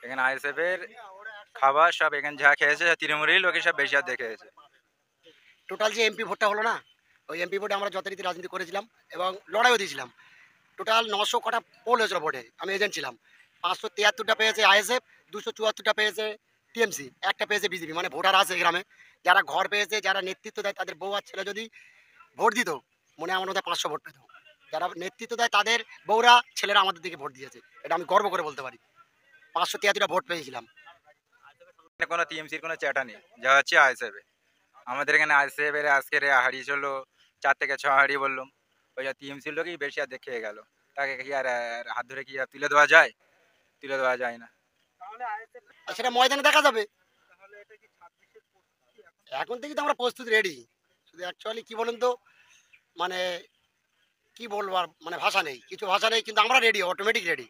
এখানে আইএসএফ এর খাবার সব এখানে যা খেয়েছে তৃণমূলের লোকে সব বেশি হাত দেখেছে। টোটাল যে এমপি ভোটটা হলো না, ওই এমপি ভোটে আমরা যথারীতি রাজনীতি করেছিলাম এবং লড়াইও দিয়েছিলাম। টোটাল 900 কটা পোল হয়েছিল ভোটে, আমি এজেন্ট ছিলাম। 573টা পেয়েছে আইএসএফ, 274টা পেয়েছে টিএমসি, একটা পেয়েছে বিজেপি। মানে ভোটার আছে গ্রামে যারা ঘর পেয়েছে, যারা নেতৃত্ব দেয়, তাদের বউ আর ছেলে যদি ভোট দিত, মনে হয় আমার মধ্যে 500 ভোট পেত। যারা নেতৃত্ব দেয় তাদের বউরা ছেলেরা আমাদের দিকে ভোট দিয়েছে, এটা আমি গর্ব করে বলতে পারি। 573টা ভোট পেয়েছিলাম। এখানে কোনো টিএমসির কোনো চ্যাটা নেই, যা হচ্ছে আইএসএফ। আমাদের এখানে আইএসএফ এর আজকের হারিয়ে চললো 4 থেকে 6 হাড়ি বললাম। ওই টিএমসির লোকই বেশি হাত দেখে গেল। তাকে কি আর হাত ধরে কি আর তুলে দেওয়া যায়? তুলে দেওয়া যায় না। আর সেটা ময়দানে দেখা যাবে। এখন থেকে তো আমরা প্রস্তুত রেডি। শুধু অ্যাকচুয়ালি কি বলুন তো, মানে কি বলবো আর, মানে ভাষা নেই, কিছু ভাষা নেই, কিন্তু আমরা রেডি, অটোমেটিক রেডি।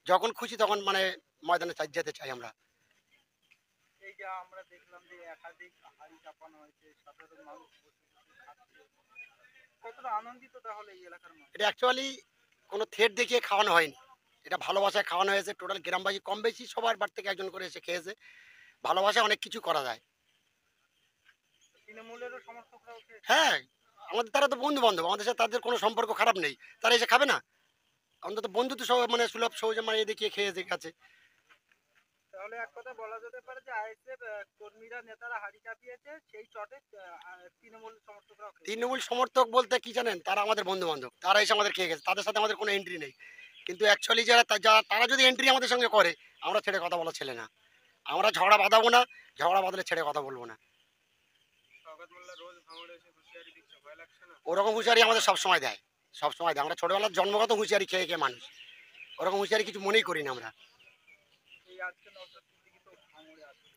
যখন খুশি তখন মানে ময়দানে যেতে চাই আমরা। এই যে আমরা দেখলাম যে একাধিক হাড়ি চাপানো হয়েছে, সাধারণ মানুষ বসে বসে খাচ্ছে, কতটা আনন্দিত তাহলে এই এলাকার মানুষ? এটা অ্যাকচুয়ালি কোনো থ্রেট দেখিয়ে খাওয়ানো হয়নি, এটা ভালোবাসায় খাওয়ানো হয়েছে। টোটাল গ্রামবাসী কম বেশি সবার বাড়ি থেকে একজন করে এসে খেয়েছে। ভালোবাসায় অনেক কিছু করা যায়। তৃণমূলেরও সমর্থকরাও খেয়েছে। হ্যাঁ, আমাদের তারা তো বন্ধু বান্ধব, আমাদের সাথে তাদের কোনো সম্পর্ক খারাপ নেই। তারা এসে খাবে না? অন্তত বন্ধু তো সব মানে সুলভ সহজে মানে দেখিয়ে খেয়ে গেছে। তাহলে এক কথা বলা যেতে পারে যে আইএসএফ কর্মীরা নেতারা হাড়ি চাপিয়েছে, সেই চটে তৃণমূল সমর্থকরাও খেয়েছে। তৃণমূল সমর্থক বলতে কি জানেন, তারা আমাদের বন্ধু বান্ধব, তারা এসে আমাদের খেয়ে গেছে, তাদের সাথে আমাদের কোনো এন্ট্রি নেই। কিন্তু অ্যাকচুয়ালি তারা যদি এন্ট্রি আমাদের সঙ্গে করে, আমরা ছেড়ে কথা বলা ছেলে না। আমরা ঝগড়া বাঁধাবো না, ঝগড়া বাঁধলে ছেড়ে কথা বলবো না। শওকত মোল্লা রোজ ভাঙড়ে এসে হুঁশিয়ারি দিচ্ছে, ভয় লাগছে না? ওরকম হুঁশিয়ারি আমাদের সবসময় দেয়, সবসময় দেয়। আমরা ছোটবেলার জন্মগত হুঁশিয়ারি খেয়ে খেয়ে মানুষ, ওরকম হুঁশিয়ারি কিছু মনেই করি না আমরা। এই আজকে নওশাদ সিদ্দিকী তো ভাঙড়ে আছে,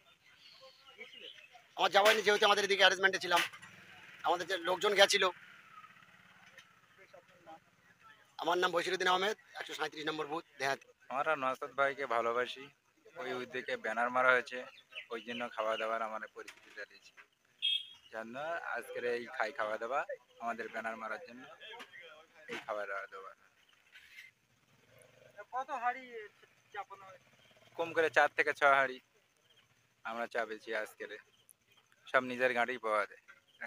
গিয়েছিলেন? আমার যাওয়াই নি, যেহেতু আমাদের এদিকে অ্যারেঞ্জমেন্টে ছিলাম, আমাদের যে লোকজন গেছিল। বেশ, আপনার নাম? আমার নাম বশিরুদ্দিন আহমেদ, 137 নম্বর বুথ, দেহাত। আমরা নওশাদ ভাইকে ভালোবাসি, ওই উদ্যোগে ব্যানার মারা হয়েছে, ওই জন্য খাওয়া দাওয়ার আমাদের পরিস্থিতি চালিয়েছি। জন্য আজকের এই খাওয়া দাওয়া আমাদের ব্যানার মারার জন্য এই খাওয়া দাওয়া। কত হাড়ি চাপানো হয়েছে? কম করে 4 থেকে 6 হাঁড়ি আমরা চাপেছি আজকের। সব নিজের গাড়ি পাওয়া যায়,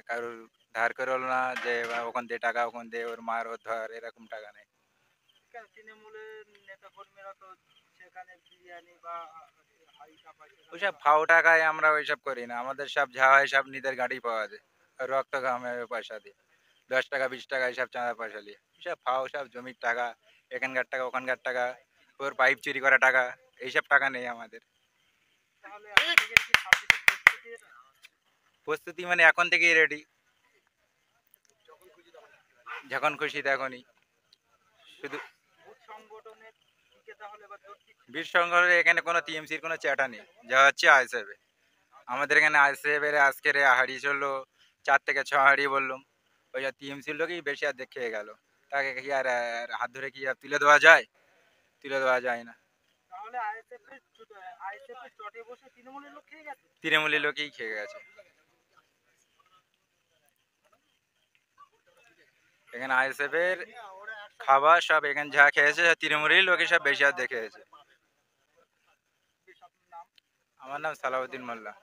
কারোর ধার করে হলো না যে ওখান দিয়ে টাকা, ওখান দিয়ে ওর মার ওর ধর, এরকম টাকা নেই। কেন তৃণমূলের নেতা কর্মীরা তো সেখানে বিরিয়ানি বা হাড়ি চাপাইছে? ওইসব ফাও টাকায় আমরা ওইসব করি না, আমাদের সব যা হয় সব নিজের গাড়ি পাওয়া যায়, রক্ত ঘামের পয়সা দিয়ে 10 টাকা 20 টাকা এইসব চাঁদা পয়সা দিয়ে। সব ফাও, সব জমির টাকা, এখানকার টাকা ওখানকার টাকা, ওর পাইপ চুরি করা টাকা, এইসব টাকা নেই আমাদের। তাহলে আপনাদের কি 26-এর প্রস্তুতির? প্রস্তুতি মানে এখন থেকেই রেডি, যখন খুশি তখনই। শুধু বুথ সংগঠনের দিকে তাহলে বা জোর দিচ্ছে? বীর সংঘের এখানে কোনো টিএমসির কোনো চ্যাটা নেই, যা হচ্ছে আইএসএফ। আমাদের এখানে আইএসএফ এর আজকের হারিয়ে চললো 4 থেকে 6 হাড়ি বললাম। ওই টিএমসির লোকই বেশি হাত দেখে গেল। তাকে কি আর হাত ধরে কি আর তুলে দেওয়া যায়? তুলে দেওয়া যায় না। তাহলে আইএসএফ এর চটে বসে তৃণমূলের লোক খেয়ে গেছে। তৃণমূলের লোকই খেয়ে গেছে। এখানে আইএসএফ এর খাবার সব এখানে যা খেয়েছে তৃণমূলের লোকই সব বেশি হাত দেখেছে। বেশ, আপনার নাম? আমার নাম সালাউদ্দিন মোল্লা।